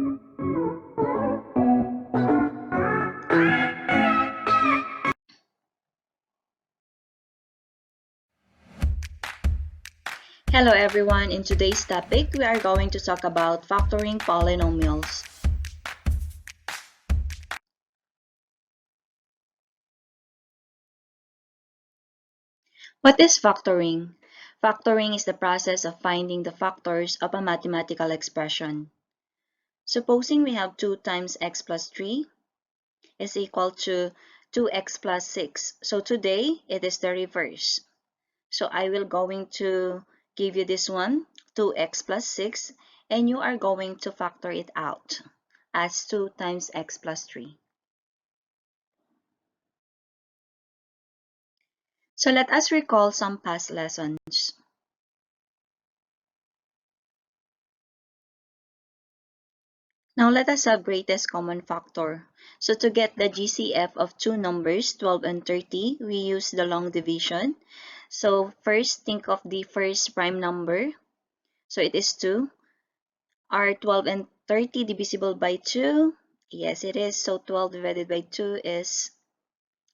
Hello everyone, in today's topic, we are going to talk about factoring polynomials. What is factoring? Factoring is the process of finding the factors of a mathematical expression. Supposing we have 2 times x plus 3 is equal to 2x plus 6. So today, it is the reverse. So I will going to give you this one, 2x plus 6, and you are going to factor it out as 2 times x plus 3. So let us recall some past lessons. Now let us have greatest common factor. So to get the GCF of two numbers, 12 and 30, we use the long division. So first, think of the first prime number. So it is 2. Are 12 and 30 divisible by 2? Yes, it is. So 12 divided by 2 is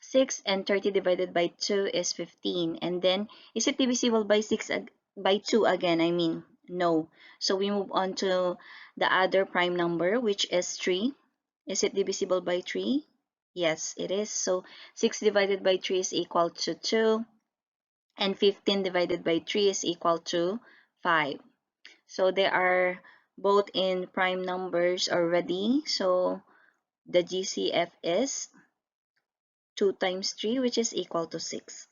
6 and 30 divided by 2 is 15. And then, is it divisible by 2 again? I mean, no. So we move on to the other prime number, which is 3. Is it divisible by 3? Yes, it is. So 6 divided by 3 is equal to 2. And 15 divided by 3 is equal to 5. So they are both in prime numbers already. So the GCF is 2 times 3, which is equal to 6.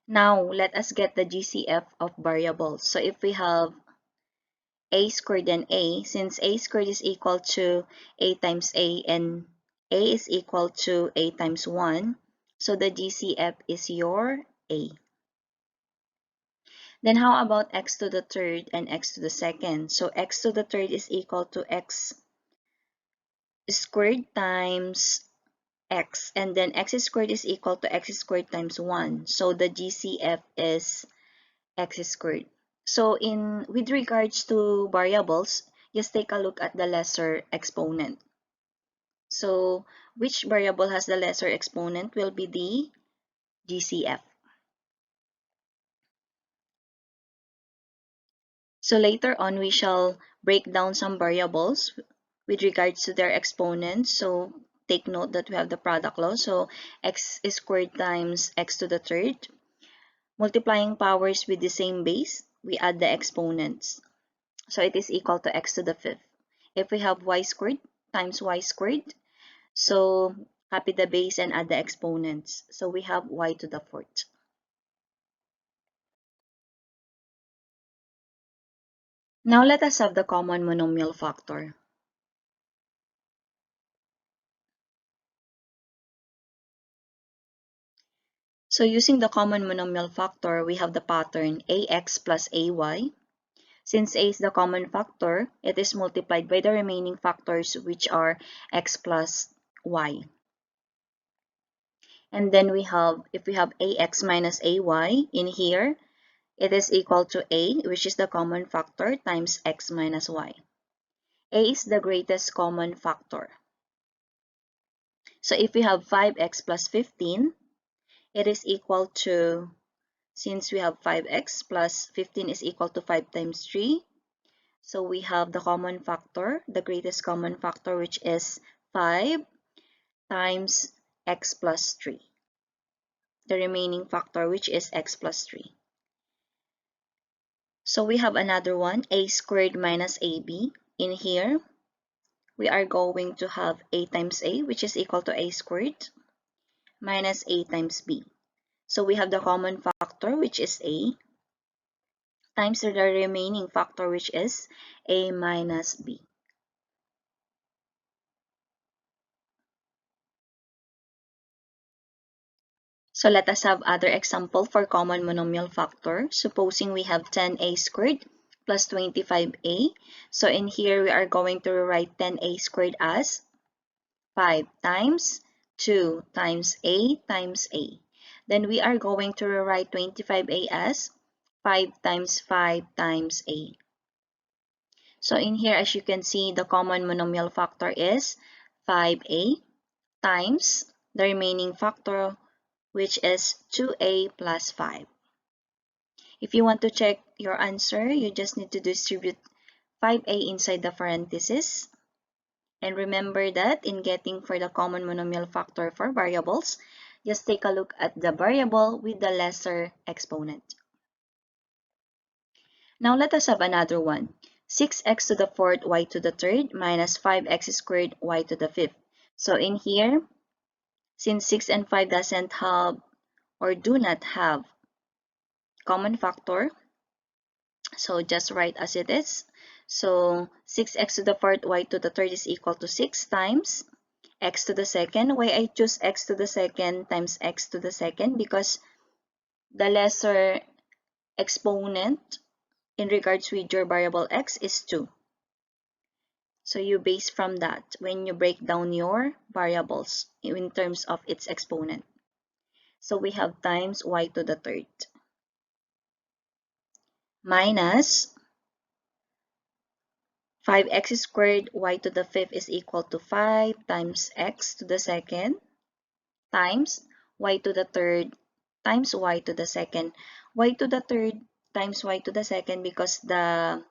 Now, let us get the GCF of variables. So if we have a squared and a, since a squared is equal to a times a and a is equal to a times 1, so the GCF is your a. Then how about x to the third and x to the second? So x to the third is equal to x squared times x, and then x squared is equal to x squared times 1. So the GCF is x squared. So with regards to variables, just take a look at the lesser exponent. So which variable has the lesser exponent will be the GCF. So later on, we shall break down some variables with regards to their exponents. So take note that we have the product law. So x squared times x to the third. Multiplying powers with the same base, we add the exponents. So it is equal to x to the fifth. If we have y squared times y squared, so copy the base and add the exponents. So we have y to the fourth. Now let us have the common monomial factor. So using the common monomial factor, we have the pattern ax plus ay. Since a is the common factor, it is multiplied by the remaining factors, which are x plus y. And then we have, if we have ax minus ay in here, it is equal to a, which is the common factor, times x minus y. A is the greatest common factor. So if we have 5x plus 15, it is equal to, since we have 5x plus 15 is equal to 5 times 3, so we have the common factor, the greatest common factor, which is 5 times x plus 3. The remaining factor, which is x plus 3. So we have another one, a squared minus ab. In here, we are going to have a times a, which is equal to a squared, minus a times b. So we have the common factor, which is a, times the remaining factor, which is a minus b. So let us have other example for common monomial factor. Supposing we have 10a squared plus 25a. So in here, we are going to rewrite 10a squared as 5 times 2 times a times a. Then we are going to rewrite 25a as 5 times 5 times a. So in here, as you can see, the common monomial factor is 5a times the remaining factor, which is 2a plus 5. If you want to check your answer, you just need to distribute 5a inside the parentheses. And remember that in getting for the common monomial factor for variables, just take a look at the variable with the lesser exponent. Now let us have another one. 6x to the fourth y to the third minus 5x squared y to the fifth. So in here, since 6 and 5 doesn't have or do not have common factor, so just write as it is. So 6x to the fourth y to the third is equal to 6 times x to the second. Why I choose x to the second times x to the second? Because the lesser exponent in regards with your variable x is 2. So you base from that when you break down your variables in terms of its exponent. So we have times y to the third minus 5x squared y to the fifth is equal to 5 times x to the second times y to the third times y to the second. Y to the third times y to the second because the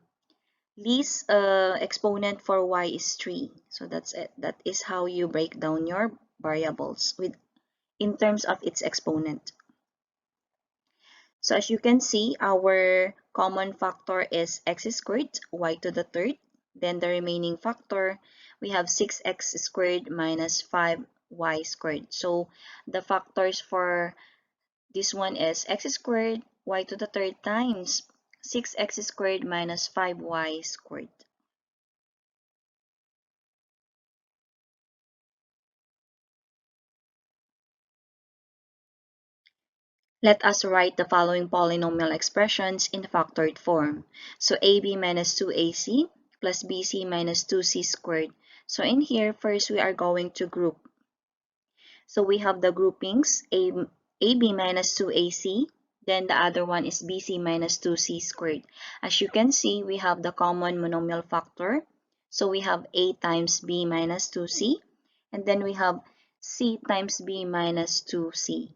least exponent for y is 3. So that's it. That is how you break down your variables with in terms of its exponent. So as you can see, our common factor is x squared, y to the third. Then the remaining factor, we have 6x squared minus 5y squared. So the factors for this one is x squared, y to the third times 6x squared minus 5y squared. Let us write the following polynomial expressions in factored form. So AB minus 2AC plus BC minus 2C squared. So in here, first we are going to group. So we have the groupings AB minus 2AC, then the other one is BC minus 2C squared. As you can see, we have the common monomial factor. So we have A times B minus 2C, and then we have C times B minus 2C.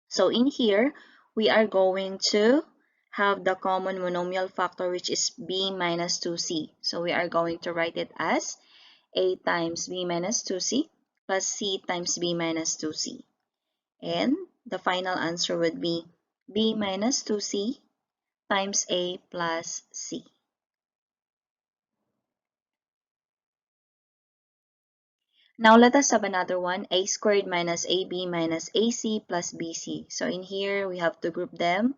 So in here, we are going to have the common monomial factor, which is b minus 2c. So we are going to write it as a times b minus 2c plus c times b minus 2c. And the final answer would be b minus 2c times a plus c. Now let us have another one, a squared minus ab minus ac plus bc. So in here, we have to group them.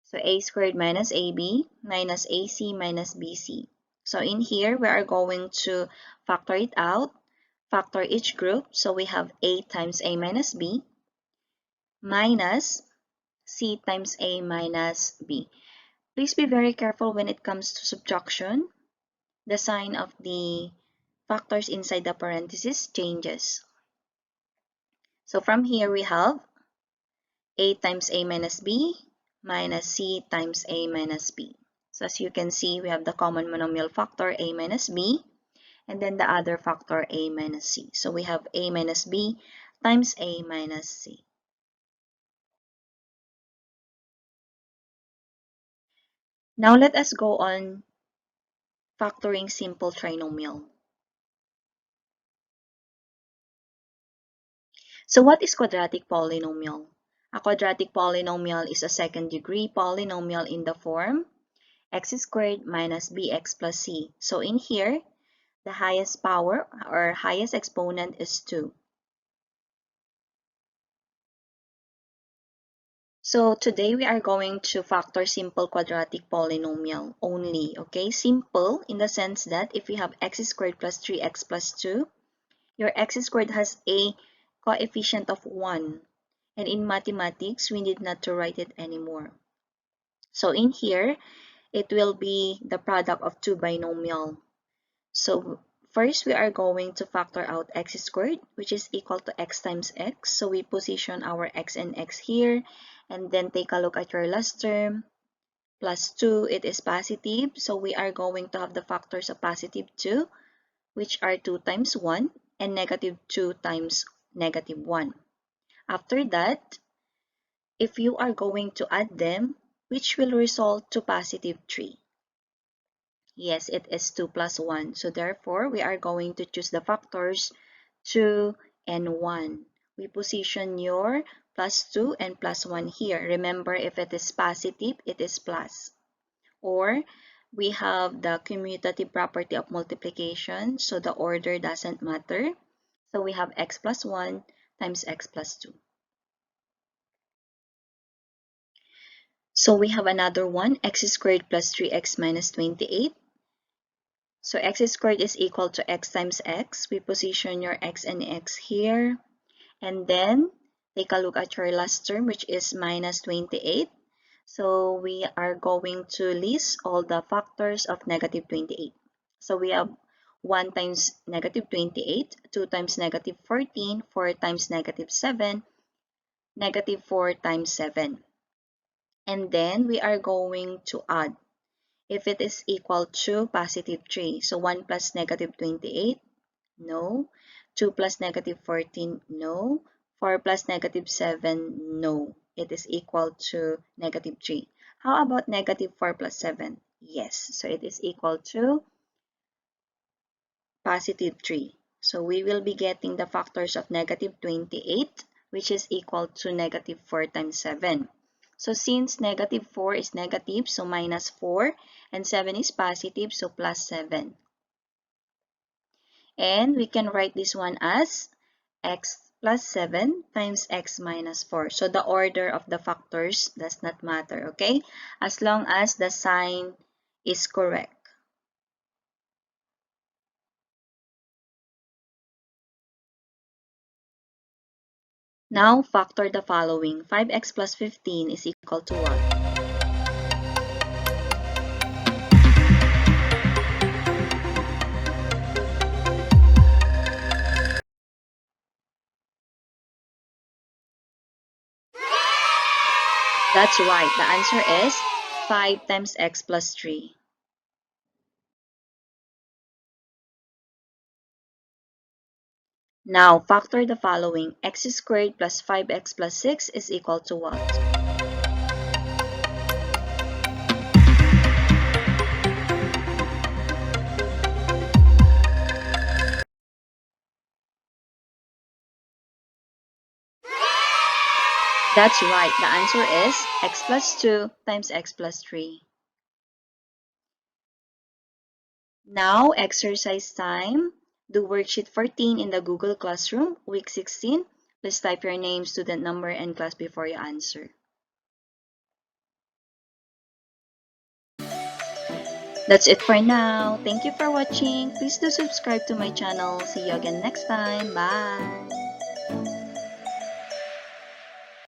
So a squared minus ab minus ac minus bc. So in here, we are going to factor it out, factor each group. So we have a times a minus b minus c times a minus b. Please be very careful when it comes to subtraction. The sign of the factors inside the parentheses changes. So from here, we have a times a minus b minus c times a minus b. So as you can see, we have the common monomial factor a minus b, and then the other factor a minus c. So we have a minus b times a minus c. Now let us go on factoring simple trinomial. So what is quadratic polynomial? A quadratic polynomial is a second-degree polynomial in the form x squared minus bx plus c. So in here, the highest power or highest exponent is 2. So today we are going to factor simple quadratic polynomial only, okay? Simple in the sense that if you have x squared plus 3x plus 2, your x squared has a coefficient of 1. And in mathematics, we need not to write it anymore. So in here, it will be the product of two binomial. So first, we are going to factor out x squared, which is equal to x times x. So we position our x and x here, and then take a look at your last term. plus 2, it is positive. So we are going to have the factors of positive 2, which are 2 times 1, and negative 2 times negative 1. After that, if you are going to add them, which will result to positive 3. Yes, it is 2 plus 1. So therefore, we are going to choose the factors 2 and 1. We position your plus 2 and plus 1 here. Remember, if it is positive, it is plus. Or we have the commutative property of multiplication, so the order doesn't matter. So we have x plus 1 times x plus 2. So we have another one, x squared plus 3x minus 28. So x squared is equal to x times x. We position your x and x here. And then take a look at your last term, which is minus 28. So we are going to list all the factors of negative 28. So we have 1 times negative 28, 2 times negative 14, 4 times negative 7, negative 4 times 7. And then we are going to add if it is equal to positive 3. So 1 plus negative 28, no. 2 plus negative 14, no. 4 plus negative 7, no. It is equal to negative 3. How about negative 4 plus 7? Yes, so it is equal to positive 3. So we will be getting the factors of negative 28, which is equal to negative 4 times 7. So since negative 4 is negative, so minus 4, and 7 is positive, so plus 7. And we can write this one as x plus 7 times x minus 4. So the order of the factors does not matter, okay? As long as the sign is correct. Now, factor the following. 5x plus 15 is equal to what? That's right. The answer is 5 times x plus 3. Now, factor the following. X squared plus 5x plus 6 is equal to what? That's right. The answer is x plus 2 times x plus 3. Now, exercise time. Do worksheet 14 in the Google Classroom, week 16. Please type your name, student number, and class before you answer. That's it for now. Thank you for watching. Please do subscribe to my channel. See you again next time. Bye!